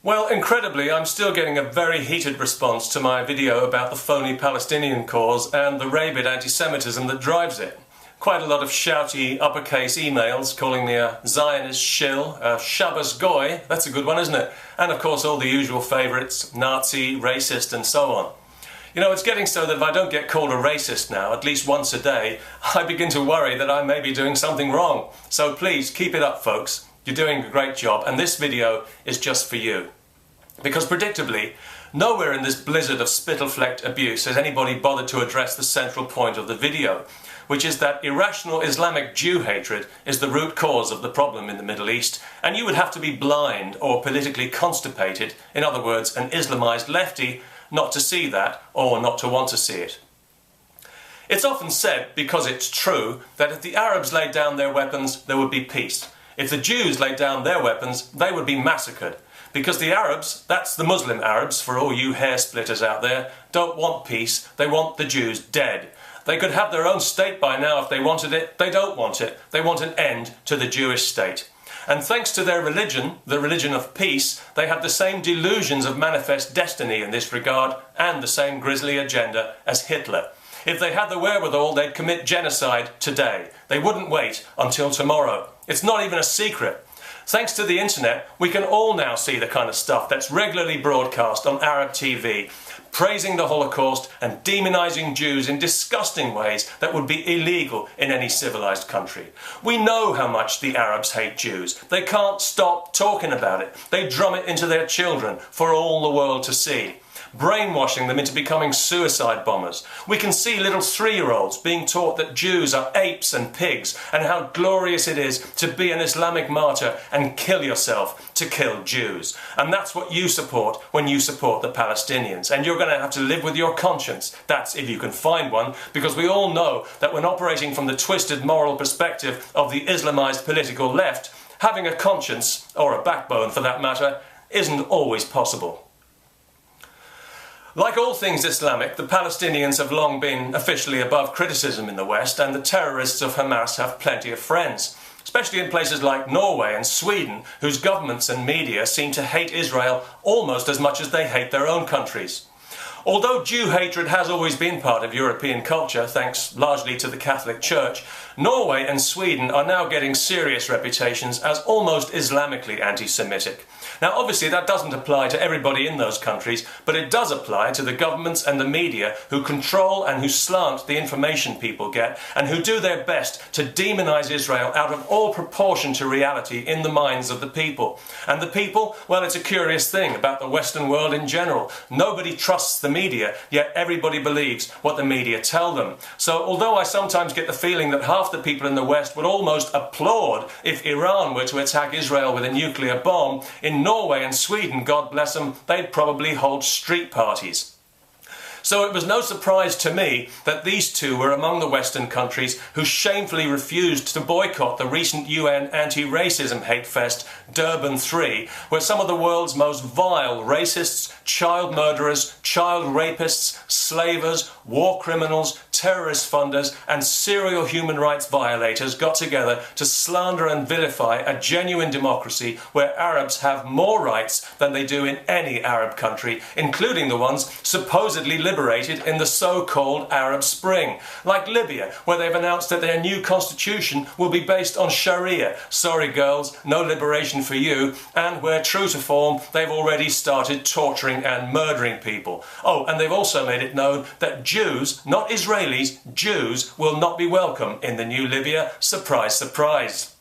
Well, incredibly, I'm still getting a very heated response to my video about the phony Palestinian cause and the rabid anti-Semitism that drives it. Quite a lot of shouty uppercase emails calling me a Zionist shill, a Shabbos goy, that's a good one, isn't it? And of course all the usual favourites, Nazi, racist and so on. You know, it's getting so that if I don't get called a racist now, at least once a day, I begin to worry that I may be doing something wrong. So please, keep it up, folks. You're doing a great job, and this video is just for you. Because predictably, nowhere in this blizzard of spittle-flecked abuse has anybody bothered to address the central point of the video, which is that irrational Islamic Jew hatred is the root cause of the problem in the Middle East, and you would have to be blind or politically constipated, in other words, an Islamized lefty, not to see that or not to want to see it. It's often said, because it's true, that if the Arabs laid down their weapons, there would be peace. If the Jews laid down their weapons, they would be massacred. Because the Arabs, that's the Muslim Arabs, for all you hair splitters out there, don't want peace, they want the Jews dead. They could have their own state by now if they wanted it, they don't want it. They want an end to the Jewish state. And thanks to their religion, the religion of peace, they have the same delusions of manifest destiny in this regard and the same grisly agenda as Hitler. If they had the wherewithal, they'd commit genocide today. They wouldn't wait until tomorrow. It's not even a secret. Thanks to the internet, we can all now see the kind of stuff that's regularly broadcast on Arab TV, praising the Holocaust and demonizing Jews in disgusting ways that would be illegal in any civilized country. We know how much the Arabs hate Jews. They can't stop talking about it. They drum it into their children for all the world to see, brainwashing them into becoming suicide bombers. We can see little 3-year-olds being taught that Jews are apes and pigs and how glorious it is to be an Islamic martyr and kill yourself to kill Jews. And that's what you support when you support the Palestinians. And you're going to have to live with your conscience. That's if you can find one, because we all know that when operating from the twisted moral perspective of the Islamized political left, having a conscience, or a backbone for that matter, isn't always possible. Like all things Islamic, the Palestinians have long been officially above criticism in the West, and the terrorists of Hamas have plenty of friends, especially in places like Norway and Sweden, whose governments and media seem to hate Israel almost as much as they hate their own countries. Although Jew hatred has always been part of European culture, thanks largely to the Catholic Church, Norway and Sweden are now getting serious reputations as almost Islamically anti-Semitic. Now obviously that doesn't apply to everybody in those countries, but it does apply to the governments and the media who control and who slant the information people get and who do their best to demonize Israel out of all proportion to reality in the minds of the people. And the people, well, it's a curious thing about the Western world in general. Nobody trusts the media, yet everybody believes what the media tell them. So although I sometimes get the feeling that half the people in the West would almost applaud if Iran were to attack Israel with a nuclear bomb, in Norway and Sweden, God bless them, they'd probably hold street parties. So it was no surprise to me that these two were among the Western countries who shamefully refused to boycott the recent UN anti-racism hate fest, Durban 3, where some of the world's most vile racists, child murderers, child rapists, slavers, war criminals, terrorist funders and serial human rights violators got together to slander and vilify a genuine democracy where Arabs have more rights than they do in any Arab country, including the ones supposedly liberated in the so-called Arab Spring, like Libya, where they've announced that their new constitution will be based on Sharia. Sorry girls, no liberation for you. And where, true to form, they've already started torturing and murdering people. Oh, and they've also made it known that Jews, not Israelis, Jews will not be welcome in the new Libya. Surprise, surprise.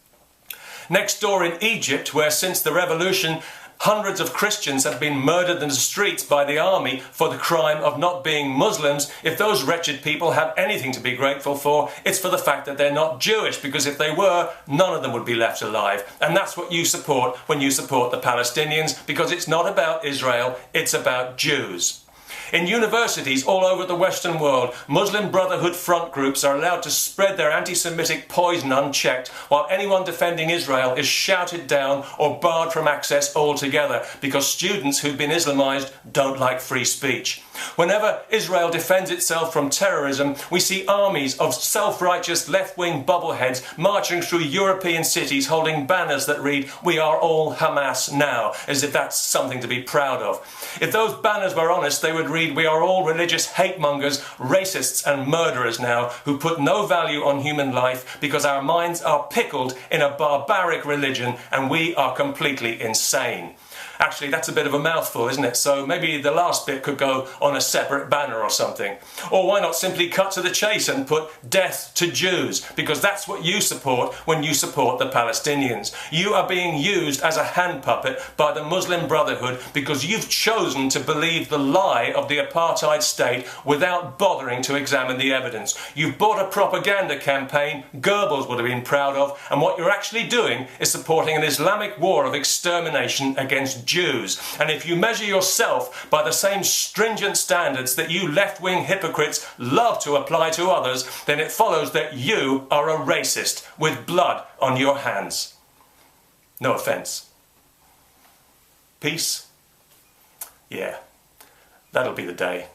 Next door in Egypt, where since the revolution hundreds of Christians have been murdered in the streets by the army for the crime of not being Muslims, if those wretched people have anything to be grateful for, it's for the fact that they're not Jewish, because if they were, none of them would be left alive. And that's what you support when you support the Palestinians, because it's not about Israel, it's about Jews. In universities all over the Western world, Muslim Brotherhood front groups are allowed to spread their anti-Semitic poison unchecked, while anyone defending Israel is shouted down or barred from access altogether, because students who've been Islamized don't like free speech. Whenever Israel defends itself from terrorism, we see armies of self-righteous left-wing bubbleheads marching through European cities holding banners that read, "We are all Hamas now," as if that's something to be proud of. If those banners were honest, they would read, "We are all religious hate mongers, racists and murderers now, who put no value on human life because our minds are pickled in a barbaric religion and we are completely insane." Actually, that's a bit of a mouthful, isn't it? So maybe the last bit could go on a separate banner or something. Or why not simply cut to the chase and put "Death to Jews," because that's what you support when you support the Palestinians. You are being used as a hand puppet by the Muslim Brotherhood because you've chosen to believe the lie of the apartheid state without bothering to examine the evidence. You've bought a propaganda campaign Goebbels would have been proud of, and what you're actually doing is supporting an Islamic war of extermination against Jews. And if you measure yourself by the same stringent standards that you left-wing hypocrites love to apply to others, then it follows that you are a racist with blood on your hands. No offence. Peace? Yeah, that'll be the day.